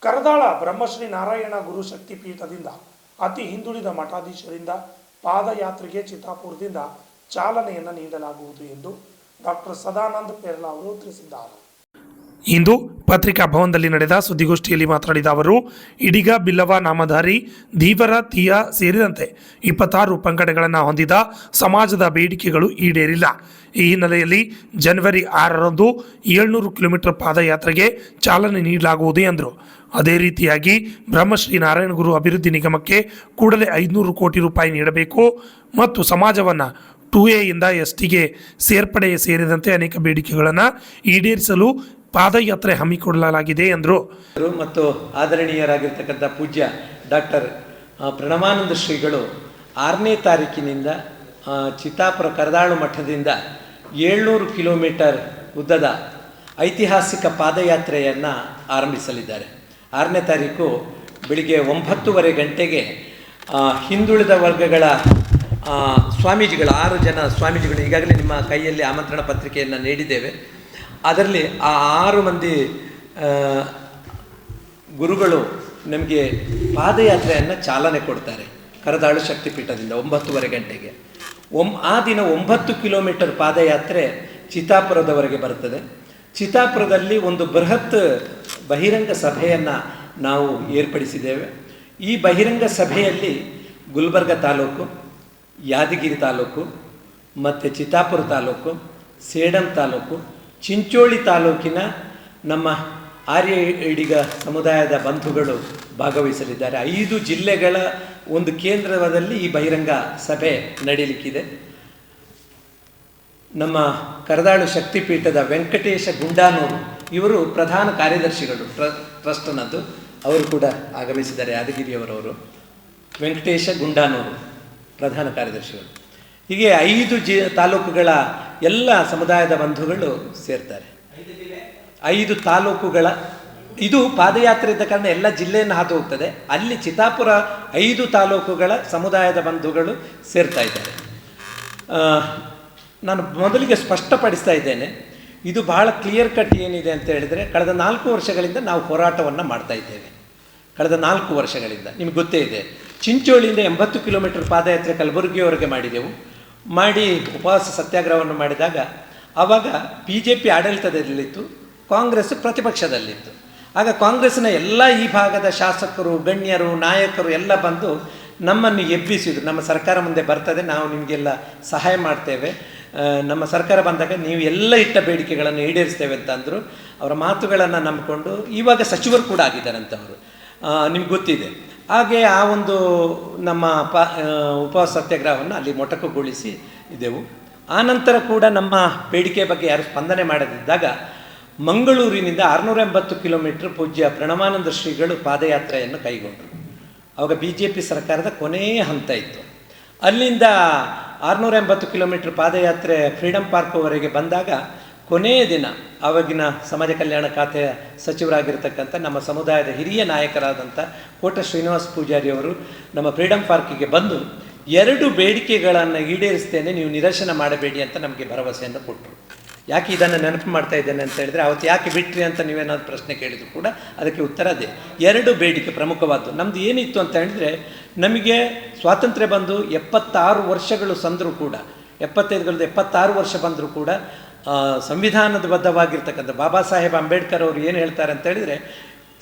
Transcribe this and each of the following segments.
ಕರದಾಳ ಬ್ರಹ್ಮಶ್ರೀ ನಾರಾಯಣ ಗುರು ಶಕ್ತಿಪೀಠದಿಂದ ಅತಿ ಹಿಂದುಳಿದ ಮಠಾಧೀಶರಿಂದ ಪಾದಯಾತ್ರೆಗೆ ಚಿತ್ತಾಪುರದಿಂದ ಚಾಲನೆಯನ್ನು ನೀಡಲಾಗುವುದು ಎಂದು ಡಾಕ್ಟರ್ ಸದಾನಂದ ಪೆರ್ಲಾ ಅವರು ತಿಳಿಸಿದ್ದಾರೆ. ಇಂದು ಪತ್ರಿಕಾ ಭವನದಲ್ಲಿ ನಡೆದ ಸುದ್ದಿಗೋಷ್ಠಿಯಲ್ಲಿ ಮಾತನಾಡಿದ ಅವರು, ಇಡಿಗ, ಬಿಲ್ಲವ, ನಾಮಧಾರಿ, ಧೀವರ, ತೀಯ ಸೇರಿದಂತೆ 26 ಪಂಗಡಗಳನ್ನು ಹೊಂದಿದ ಸಮಾಜದ ಬೇಡಿಕೆಗಳು ಈಡೇರಿಲ್ಲ. ಈ ಹಿನ್ನೆಲೆಯಲ್ಲಿ ಜನವರಿ 6ರಂದು 700 ಕಿಲೋಮೀಟರ್ ಪಾದಯಾತ್ರೆಗೆ ಚಾಲನೆ ನೀಡಲಾಗುವುದು ಎಂದರು. ಅದೇ ರೀತಿಯಾಗಿ ಬ್ರಹ್ಮಶ್ರೀ ನಾರಾಯಣ ಗುರು ಅಭಿವೃದ್ಧಿ ನಿಗಮಕ್ಕೆ ಕೂಡಲೇ 500 ಕೋಟಿ ರೂಪಾಯಿ ನೀಡಬೇಕು ಮತ್ತು ಸಮಾಜವನ್ನು 2A ಇಂದ STಗೆ ಸೇರ್ಪಡೆ ಸೇರಿದಂತೆ ಅನೇಕ ಬೇಡಿಕೆಗಳನ್ನು ಈಡೇರಿಸಲು ಪಾದಯಾತ್ರೆ ಹಮ್ಮಿಕೊಳ್ಳಲಾಗಿದೆ ಎಂದರು. ಮತ್ತು ಆದರಣೀಯರಾಗಿರ್ತಕ್ಕಂಥ ಪೂಜ್ಯ ಡಾಕ್ಟರ್ ಪ್ರಣವಾನಂದ ಶ್ರೀಗಳು 6ನೇ ತಾರೀಕಿನಿಂದ ಚಿತ್ತಾಪುರ ಕರದಾಳು ಮಠದಿಂದ 700 ಕಿಲೋಮೀಟರ್ ಉದ್ದದ ಐತಿಹಾಸಿಕ ಪಾದಯಾತ್ರೆಯನ್ನು ಆರಂಭಿಸಲಿದ್ದಾರೆ. 6ನೇ ತಾರೀಕು ಬೆಳಿಗ್ಗೆ 9:30 ಗಂಟೆಗೆ ಹಿಂದುಳಿದ ವರ್ಗಗಳ ಸ್ವಾಮೀಜಿಗಳು 6 ಜನ ಸ್ವಾಮೀಜಿಗಳು ಈಗಾಗಲೇ ನಿಮ್ಮ ಕೈಯಲ್ಲಿ ಆಮಂತ್ರಣ ಪತ್ರಿಕೆಯನ್ನು ನೀಡಿದ್ದೇವೆ. ಅದರಲ್ಲಿ ಆ 6 ಮಂದಿ ಗುರುಗಳು ನಮಗೆ ಪಾದಯಾತ್ರೆಯನ್ನು ಚಾಲನೆ ಕೊಡ್ತಾರೆ. ಕರದಾಳು ಶಕ್ತಿಪೀಠದಿಂದ 9:30 ಗಂಟೆಗೆ ಆ ದಿನ 9 ಕಿಲೋಮೀಟರ್ ಪಾದಯಾತ್ರೆ ಚಿತ್ತಾಪುರದವರೆಗೆ ಬರ್ತದೆ. ಚಿತ್ತಾಪುರದಲ್ಲಿ ಒಂದು ಬೃಹತ್ ಬಹಿರಂಗ ಸಭೆಯನ್ನು ನಾವು ಏರ್ಪಡಿಸಿದ್ದೇವೆ. ಈ ಬಹಿರಂಗ ಸಭೆಯಲ್ಲಿ ಗುಲ್ಬರ್ಗ ತಾಲೂಕು, ಯಾದಗಿರಿ ತಾಲೂಕು ಮತ್ತು ಚಿತ್ತಾಪುರ ತಾಲೂಕು, ಸೇಡಂ ತಾಲೂಕು, ಚಿಂಚೋಳಿ ತಾಲೂಕಿನ ನಮ್ಮ ಆರ್ಯ ಇಡಿಗ ಸಮುದಾಯದ ಬಂಧುಗಳು ಭಾಗವಹಿಸಲಿದ್ದಾರೆ. 5 ಜಿಲ್ಲೆಗಳ ಒಂದು ಕೇಂದ್ರದಲ್ಲಿ ಈ ಬಹಿರಂಗ ಸಭೆ ನಡೀಲಿಕ್ಕಿದೆ. ನಮ್ಮ ಕರದಾಳು ಶಕ್ತಿಪೀಠದ ವೆಂಕಟೇಶ ಗುಂಡಾನೂರು ಇವರು ಪ್ರಧಾನ ಕಾರ್ಯದರ್ಶಿಗಳು ಟ್ರಸ್ಟ್ನದ್ದು, ಅವರು ಕೂಡ ಆಗಮಿಸಿದ್ದಾರೆ. ಯಾದಗಿರಿಯವರವರು ವೆಂಕಟೇಶ ಗುಂಡಾನೂರು ಪ್ರಧಾನ ಕಾರ್ಯದರ್ಶಿಗಳು. ಹೀಗೆ 5 ತಾಲೂಕುಗಳ ಎಲ್ಲ ಸಮುದಾಯದ ಬಂಧುಗಳು ಸೇರ್ತಾರೆ. 5 ತಾಲೂಕುಗಳ ಇದು ಪಾದಯಾತ್ರೆ ಇದ್ದ ಕಾರಣ ಎಲ್ಲ ಜಿಲ್ಲೆಯನ್ನು ಹಾದು ಹೋಗ್ತದೆ. ಅಲ್ಲಿ ಚಿತ್ತಾಪುರ 5 ತಾಲೂಕುಗಳ ಸಮುದಾಯದ ಬಂಧುಗಳು ಸೇರ್ತಾ ಇದ್ದಾರೆ. ನಾನು ಮೊದಲಿಗೆ ಸ್ಪಷ್ಟಪಡಿಸ್ತಾ ಇದ್ದೇನೆ, ಇದು ಬಹಳ ಕ್ಲಿಯರ್ ಕಟ್ ಏನಿದೆ ಅಂತ ಹೇಳಿದರೆ, ಕಳೆದ 4 ವರ್ಷಗಳಿಂದ ನಾವು ಹೋರಾಟವನ್ನು ಮಾಡ್ತಾ ಇದ್ದೇವೆ. ಕಳೆದ 4 ವರ್ಷಗಳಿಂದ ನಿಮ್ಗೆ ಗೊತ್ತೇ ಇದೆ. ಚಿಂಚೋಳಿಯಿಂದ 80 ಕಿಲೋಮೀಟರ್ ಪಾದಯಾತ್ರೆ ಕಲಬುರಗಿಯವರೆಗೆ ಮಾಡಿದೆವು. ಮಾಡಿ ಉಪವಾಸ ಸತ್ಯಾಗ್ರಹವನ್ನು ಮಾಡಿದಾಗ ಆವಾಗ BJP ಆಡಳಿತದಲ್ಲಿತ್ತು, ಕಾಂಗ್ರೆಸ್ ಪ್ರತಿಪಕ್ಷದಲ್ಲಿತ್ತು. ಆಗ ಕಾಂಗ್ರೆಸ್ನ ಎಲ್ಲ ಈ ಭಾಗದ ಶಾಸಕರು, ಗಣ್ಯರು, ನಾಯಕರು ಎಲ್ಲ ಬಂದು ನಮ್ಮನ್ನು ಎಬ್ಬಿಸಿದರು. ನಮ್ಮ ಸರ್ಕಾರ ಮುಂದೆ ಬರ್ತದೆ, ನಾವು ನಿಮಗೆಲ್ಲ ಸಹಾಯ ಮಾಡ್ತೇವೆ, ನಮ್ಮ ಸರ್ಕಾರ ಬಂದಾಗ ನೀವು ಎಲ್ಲ ಇಟ್ಟ ಬೇಡಿಕೆಗಳನ್ನು ಈಡೇರಿಸ್ತೇವೆ ಅಂತ ಅಂದರು. ಅವರ ಮಾತುಗಳನ್ನು ನಂಬಿಕೊಂಡು ಇವಾಗ ಸಚಿವರು ಕೂಡ ಆಗಿದ್ದಾರಂಥವರು, ನಿಮ್ಗೆ ಗೊತ್ತಿದೆ. ಹಾಗೆ ಆ ಒಂದು ನಮ್ಮ ಉಪವಾಸ ಸತ್ಯಾಗ್ರಹವನ್ನು ಅಲ್ಲಿ ಮೊಟಕುಗೊಳಿಸಿ ಇದ್ದೆವು. ಆನಂತರ ಕೂಡ ನಮ್ಮ ಬೇಡಿಕೆ ಬಗ್ಗೆ ಯಾರು ಸ್ಪಂದನೆ ಮಾಡದಿದ್ದಾಗ ಮಂಗಳೂರಿನಿಂದ 680 ಕಿಲೋಮೀಟರ್ ಪೂಜ್ಯ ಪ್ರಣವಾನಂದ ಶ್ರೀಗಳು ಪಾದಯಾತ್ರೆಯನ್ನು ಕೈಗೊಂಡರು. ಆವಾಗ BJP ಸರ್ಕಾರದ ಕೊನೆಯ ಹಂತ ಇತ್ತು. ಅಲ್ಲಿಂದ 680 ಕಿಲೋಮೀಟರ್ ಪಾದಯಾತ್ರೆ ಫ್ರೀಡಮ್ ಪಾರ್ಕ್ವರೆಗೆ ಬಂದಾಗ ಕೊನೆಯ ದಿನ ಆವಾಗಿನ ಸಮಾಜ ಕಲ್ಯಾಣ ಖಾತೆಯ ಸಚಿವರಾಗಿರ್ತಕ್ಕಂಥ ನಮ್ಮ ಸಮುದಾಯದ ಹಿರಿಯ ನಾಯಕರಾದಂಥ ಕೋಟ ಶ್ರೀನಿವಾಸ ಪೂಜಾರಿಯವರು ನಮ್ಮ ಫ್ರೀಡಮ್ ಪಾರ್ಕಿಗೆ ಬಂದು 2 ಬೇಡಿಕೆಗಳನ್ನು ಈಡೇರಿಸ್ತೇನೆ, ನೀವು ನಿರಸನ ಮಾಡಬೇಡಿ ಅಂತ ನಮಗೆ ಭರವಸೆಯನ್ನು ಕೊಟ್ಟರು. ಯಾಕೆ ಇದನ್ನು ನೆನಪು ಮಾಡ್ತಾ ಇದ್ದೇನೆ ಅಂತ ಹೇಳಿದರೆ, ಅವತ್ತು ಯಾಕೆ ಬಿಟ್ರಿ ಅಂತ ನೀವೇನಾದ್ರು ಪ್ರಶ್ನೆ ಕೇಳಿದ್ರು ಕೂಡ ಅದಕ್ಕೆ ಉತ್ತರ ಅದೇ. 2 ಬೇಡಿಕೆ ಪ್ರಮುಖವಾದ್ದು. ನಮ್ಮದು ಏನಿತ್ತು ಅಂತ ಹೇಳಿದರೆ, ನಮಗೆ ಸ್ವಾತಂತ್ರ್ಯ ಬಂದು 76 ವರ್ಷಗಳು ಸಂದರೂ ಕೂಡ, 76 ವರ್ಷ ಬಂದರೂ ಕೂಡ ಸಂವಿಧಾನದ ಬದ್ಧವಾಗಿರ್ತಕ್ಕಂಥ ಬಾಬಾ ಸಾಹೇಬ್ ಅಂಬೇಡ್ಕರ್ ಅವರು ಏನು ಹೇಳ್ತಾರೆ ಅಂತ ಹೇಳಿದರೆ,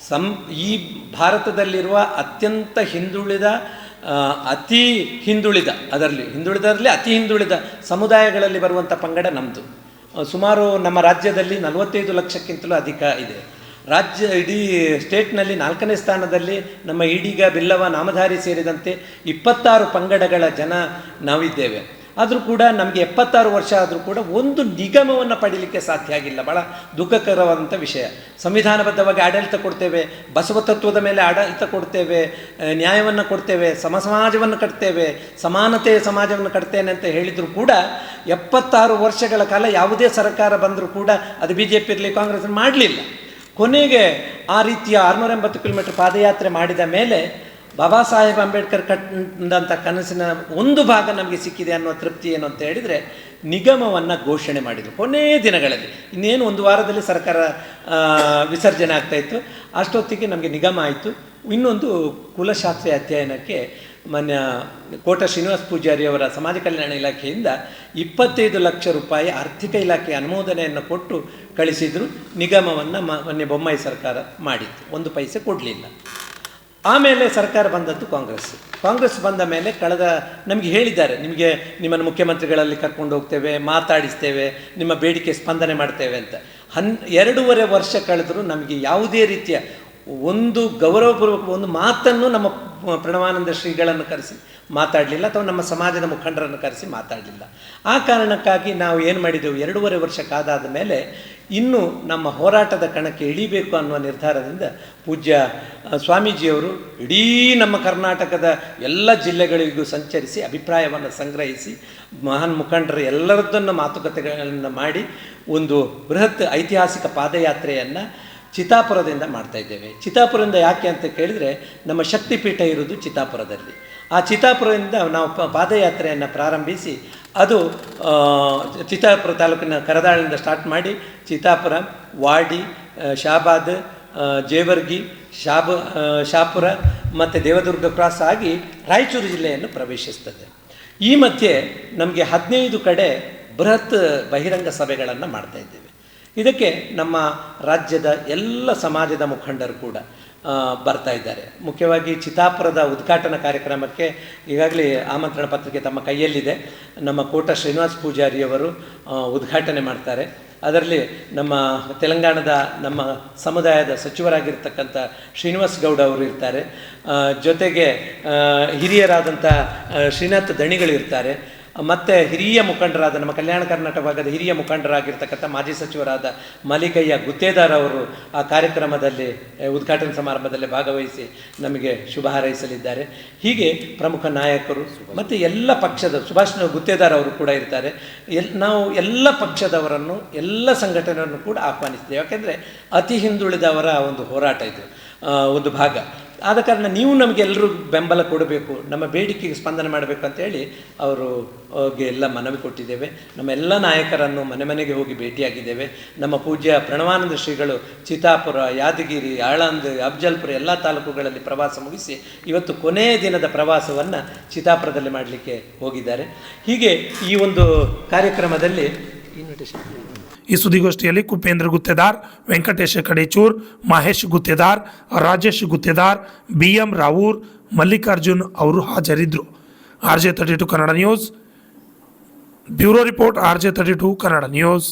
ಈ ಭಾರತದಲ್ಲಿರುವ ಅತ್ಯಂತ ಹಿಂದುಳಿದ, ಅತಿ ಹಿಂದುಳಿದ, ಹಿಂದುಳಿದರಲ್ಲಿ ಅತಿ ಹಿಂದುಳಿದ ಸಮುದಾಯಗಳಲ್ಲಿ ಬರುವಂಥ ಪಂಗಡ ನಮ್ಮದು. ಸುಮಾರು ನಮ್ಮ ರಾಜ್ಯದಲ್ಲಿ 45 ಲಕ್ಷಕ್ಕಿಂತಲೂ ಅಧಿಕ ಇದೆ. ಇಡೀ ಸ್ಟೇಟ್ನಲ್ಲಿ 4ನೇ ಸ್ಥಾನದಲ್ಲಿ ನಮ್ಮ ಇಡಿಗ, ಬಿಲ್ಲವ, ನಾಮಧಾರಿ ಸೇರಿದಂತೆ 26 ಪಂಗಡಗಳ ಜನ ನಾವಿದ್ದೇವೆ. ಆದರೂ ಕೂಡ ನಮಗೆ 76 ವರ್ಷ ಆದರೂ ಕೂಡ ಒಂದು ನಿಗಮವನ್ನು ಪಡೀಲಿಕ್ಕೆ ಸಾಧ್ಯ ಆಗಿಲ್ಲ. ಭಾಳ ದುಃಖಕರವಾದಂಥ ವಿಷಯ. ಸಂವಿಧಾನಬದ್ಧವಾಗಿ ಆಡಳಿತ ಕೊಡ್ತೇವೆ, ಬಸವ ತತ್ವದ ಮೇಲೆ ಆಡಳಿತ ಕೊಡ್ತೇವೆ, ನ್ಯಾಯವನ್ನು ಕೊಡ್ತೇವೆ, ಸಮಾಜವನ್ನು ಕಟ್ತೇವೆ, ಸಮಾನತೆಯ ಸಮಾಜವನ್ನು ಕಟ್ತೇನೆ ಅಂತ ಹೇಳಿದರೂ ಕೂಡ 76 ವರ್ಷಗಳ ಕಾಲ ಯಾವುದೇ ಸರ್ಕಾರ ಬಂದರೂ ಕೂಡ ಅದು BJP ಇರಲಿ, ಕಾಂಗ್ರೆಸ್ ಮಾಡಲಿಲ್ಲ. ಕೊನೆಗೆ ಆ ರೀತಿಯ 680 ಕಿಲೋಮೀಟರ್ ಪಾದಯಾತ್ರೆ ಮಾಡಿದ ಮೇಲೆ ಬಾಬಾ ಸಾಹೇಬ್ ಅಂಬೇಡ್ಕರ್ ಕಂಡಂಥ ಕನಸಿನ ಒಂದು ಭಾಗ ನಮಗೆ ಸಿಕ್ಕಿದೆ ಅನ್ನೋ ತೃಪ್ತಿ ಏನು ಅಂತ ಹೇಳಿದರೆ ನಿಗಮವನ್ನು ಘೋಷಣೆ ಮಾಡಿದರು ಕೊನೆಯ ದಿನಗಳಲ್ಲಿ. ಇನ್ನೇನು ಒಂದು ವಾರದಲ್ಲಿ ಸರ್ಕಾರ ವಿಸರ್ಜನೆ ಆಗ್ತಾಯಿತ್ತು. ಅಷ್ಟೊತ್ತಿಗೆ ನಮಗೆ ನಿಗಮ ಆಯಿತು. ಇನ್ನೊಂದು ಕುಲಶಾಸ್ತ್ರೀಯ ಅಧ್ಯಯನಕ್ಕೆ ಮಾನ್ಯ ಕೋಟ ಶ್ರೀನಿವಾಸ ಪೂಜಾರಿಯವರ ಸಮಾಜ ಕಲ್ಯಾಣ ಇಲಾಖೆಯಿಂದ 25 ಲಕ್ಷ ರೂಪಾಯಿ ಆರ್ಥಿಕ ಇಲಾಖೆ ಅನುಮೋದನೆಯನ್ನು ಕೊಟ್ಟು ಕಳಿಸಿದರು. ನಿಗಮವನ್ನು ಮೊನ್ನೆ ಬೊಮ್ಮಾಯಿ ಸರ್ಕಾರ ಮಾಡಿತ್ತು, 1 ಪೈಸೆ ಕೊಡಲಿಲ್ಲ. ಆಮೇಲೆ ಸರ್ಕಾರ ಬಂದದ್ದು ಕಾಂಗ್ರೆಸ್ ಬಂದ ಮೇಲೆ ನಮಗೆ ಹೇಳಿದ್ದಾರೆ, ನಿಮ್ಮನ್ನು ಮುಖ್ಯಮಂತ್ರಿಗಳಲ್ಲಿ ಕರ್ಕೊಂಡು ಹೋಗ್ತೇವೆ, ಮಾತಾಡಿಸ್ತೇವೆ, ನಿಮ್ಮ ಬೇಡಿಕೆ ಸ್ಪಂದನೆ ಮಾಡ್ತೇವೆ ಅಂತ. 2.5 ವರ್ಷ ಕಳೆದರೂ ನಮಗೆ ಯಾವುದೇ ರೀತಿಯ ಒಂದು ಗೌರವಪೂರ್ವಕ ಒಂದು ಮಾತನ್ನು ನಮ್ಮ ಪ್ರಣವಾನಂದ ಶ್ರೀಗಳನ್ನು ಕರೆಸಿ ಮಾತಾಡಲಿಲ್ಲ, ಅಥವಾ ನಮ್ಮ ಸಮಾಜದ ಮುಖಂಡರನ್ನು ಕರೆಸಿ ಮಾತಾಡಲಿಲ್ಲ. ಆ ಕಾರಣಕ್ಕಾಗಿ ನಾವು ಏನು ಮಾಡಿದೆವು, 2.5 ವರ್ಷ ಕಾದಾದ ಮೇಲೆ ಇನ್ನು ನಮ್ಮ ಹೋರಾಟದ ಕಣಕ್ಕೆ ಇಳಿಬೇಕು ಅನ್ನುವ ನಿರ್ಧಾರದಿಂದ ಪೂಜ್ಯ ಸ್ವಾಮೀಜಿಯವರು ಇಡೀ ನಮ್ಮ ಕರ್ನಾಟಕದ ಎಲ್ಲ ಜಿಲ್ಲೆಗಳಿಗೂ ಸಂಚರಿಸಿ ಅಭಿಪ್ರಾಯವನ್ನು ಸಂಗ್ರಹಿಸಿ ಮಹಾನ್ ಮುಖಂಡರು ಎಲ್ಲರದ್ದನ್ನು ಮಾತುಕತೆಗಳನ್ನು ಮಾಡಿ ಒಂದು ಬೃಹತ್ ಐತಿಹಾಸಿಕ ಪಾದಯಾತ್ರೆಯನ್ನು ಚಿತ್ತಾಪುರದಿಂದ ಮಾಡ್ತಾಯಿದ್ದೇವೆ. ಚಿತ್ತಾಪುರದಿಂದ ಯಾಕೆ ಅಂತ ಕೇಳಿದರೆ, ನಮ್ಮ ಶಕ್ತಿಪೀಠ ಇರುವುದು ಚಿತ್ತಾಪುರದಲ್ಲಿ. ಆ ಚಿತ್ತಾಪುರದಿಂದ ನಾವು ಪಾದಯಾತ್ರೆಯನ್ನು ಪ್ರಾರಂಭಿಸಿ ಅದು ಚಿತ್ತಾಪುರ ತಾಲೂಕಿನ ಕರದಾಳಿಂದ ಸ್ಟಾರ್ಟ್ ಮಾಡಿ ಚಿತ್ತಾಪುರ, ವಾಡಿ, ಶಾಬಾದ್, ಜೇವರ್ಗಿ, ಶಾಪುರ ಮತ್ತು ದೇವದುರ್ಗ ಕ್ರಾಸ್ ಆಗಿ ರಾಯಚೂರು ಜಿಲ್ಲೆಯನ್ನು ಪ್ರವೇಶಿಸ್ತದೆ. ಈ ಮಧ್ಯೆ ನಮಗೆ 15 ಕಡೆ ಬೃಹತ್ ಬಹಿರಂಗ ಸಭೆಗಳನ್ನು ಮಾಡ್ತಾಯಿದ್ದೇವೆ. ಇದಕ್ಕೆ ನಮ್ಮ ರಾಜ್ಯದ ಎಲ್ಲ ಸಮಾಜದ ಮುಖಂಡರು ಕೂಡ ಬರ್ತಾ ಇದ್ದಾರೆ. ಮುಖ್ಯವಾಗಿ ಚಿತ್ತಾಪುರದ ಉದ್ಘಾಟನಾ ಕಾರ್ಯಕ್ರಮಕ್ಕೆ ಈಗಾಗಲೇ ಆಮಂತ್ರಣ ಪತ್ರಿಕೆ ತಮ್ಮ ಕೈಯಲ್ಲಿದೆ. ನಮ್ಮ ಕೋಟ ಶ್ರೀನಿವಾಸ ಪೂಜಾರಿಯವರು ಉದ್ಘಾಟನೆ ಮಾಡ್ತಾರೆ. ಅದರಲ್ಲಿ ನಮ್ಮ ತೆಲಂಗಾಣದ ನಮ್ಮ ಸಮುದಾಯದ ಸಚಿವರಾಗಿರ್ತಕ್ಕಂಥ ಶ್ರೀನಿವಾಸ್ ಗೌಡ ಅವರು ಇರ್ತಾರೆ. ಜೊತೆಗೆ ಹಿರಿಯರಾದಂಥ ಶ್ರೀನಾಥ್ ದಣಿಗಳು ಇರ್ತಾರೆ. ಮತ್ತು ಹಿರಿಯ ಮುಖಂಡರಾದ ನಮ್ಮ ಕಲ್ಯಾಣ ಕರ್ನಾಟಕ ಭಾಗದ ಹಿರಿಯ ಮುಖಂಡರಾಗಿರ್ತಕ್ಕಂಥ ಮಾಜಿ ಸಚಿವರಾದ ಮಾಲಿಕಯ್ಯ ಗುತ್ತೇದಾರ್ ಅವರು ಆ ಕಾರ್ಯಕ್ರಮದಲ್ಲಿ ಉದ್ಘಾಟನಾ ಸಮಾರಂಭದಲ್ಲಿ ಭಾಗವಹಿಸಿ ನಮಗೆ ಶುಭ ಹಾರೈಸಲಿದ್ದಾರೆ. ಹೀಗೆ ಪ್ರಮುಖ ನಾಯಕರು ಮತ್ತು ಎಲ್ಲ ಪಕ್ಷದ ಸುಭಾಷ್ ಗುತ್ತೇದಾರ್ ಅವರು ಕೂಡ ಇರ್ತಾರೆ. ನಾವು ಎಲ್ಲ ಪಕ್ಷದವರನ್ನು ಎಲ್ಲ ಸಂಘಟನೆಯನ್ನು ಕೂಡ ಆಹ್ವಾನಿಸ್ತೇವೆ. ಯಾಕೆಂದರೆ ಅತಿ ಹಿಂದುಳಿದವರ ಒಂದು ಹೋರಾಟ ಇದು ಒಂದು ಭಾಗ. ಆದ ಕಾರಣ ನೀವು ನಮಗೆಲ್ಲರೂ ಬೆಂಬಲ ಕೊಡಬೇಕು, ನಮ್ಮ ಬೇಡಿಕೆಗೆ ಸ್ಪಂದನೆ ಮಾಡಬೇಕು ಅಂತೇಳಿ ಅವರಿಗೆ ಎಲ್ಲ ಮನವಿ ಕೊಟ್ಟಿದ್ದೇವೆ. ನಮ್ಮ ಎಲ್ಲ ನಾಯಕರನ್ನು ಮನೆ ಮನೆಗೆ ಹೋಗಿ ಭೇಟಿಯಾಗಿದ್ದೇವೆ. ನಮ್ಮ ಪೂಜ್ಯ ಪ್ರಣವಾನಂದ ಶ್ರೀಗಳು ಚಿತ್ತಾಪುರ, ಯಾದಗಿರಿ, ಆಳಂದ್, ಅಫ್ಜಲ್ಪುರ ಎಲ್ಲ ತಾಲೂಕುಗಳಲ್ಲಿ ಪ್ರವಾಸ ಮುಗಿಸಿ ಇವತ್ತು ಕೊನೆಯ ದಿನದ ಪ್ರವಾಸವನ್ನು ಚಿತ್ತಾಪುರದಲ್ಲಿ ಮಾಡಲಿಕ್ಕೆ ಹೋಗಿದ್ದಾರೆ. ಹೀಗೆ ಈ ಒಂದು ಕಾರ್ಯಕ್ರಮದಲ್ಲಿ ಈ ಸುದ್ದಿಗೋಷ್ಠಿಯಲ್ಲಿ ಕುಪೇಂದ್ರ ಗುತ್ತೇದಾರ್, ವೆಂಕಟೇಶ ಕಡೇಚೂರ್, ಮಹೇಶ್ ಗುತ್ತೇದಾರ್, ರಾಜೇಶ್ ಗುತ್ತೇದಾರ್, BM ರಾವೂರ್, ಮಲ್ಲಿಕಾರ್ಜುನ್ ಅವರು ಹಾಜರಿದ್ದರು. RJ32 Kannada news bureau report. RJ32 Kannada news.